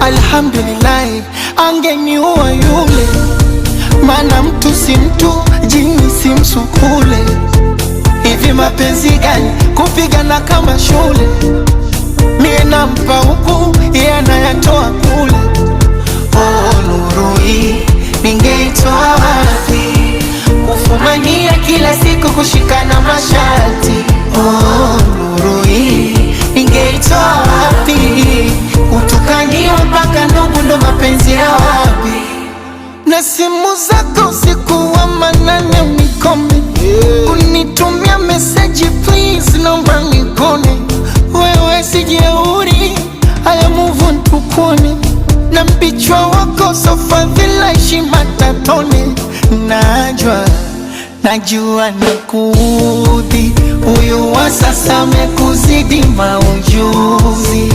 Alhamdulillah, angeniua yule, mana mtu si mtu, jini si msukule. Hivi mapenzi gani kupigana kama shule? Mie nampa huku, yeye anayatoa kule. Oh, nuru hii ningeitoa wapi? Kufumania kila siku kushikana mashati. Oh, nuru hii ningeitoa wapi? Kutukaniwa mpaka ndugu, ndo mapenzi ya wapi? Na simu zako usiku wa manane unikome, unitumia message please, naomba nikone. Wewe si jeuri, haya move on tukone. Na mpichwa wako sofa vila heshima tatone. Najua nakuudhi, huyu wa sasa amekuzidi maujuzi.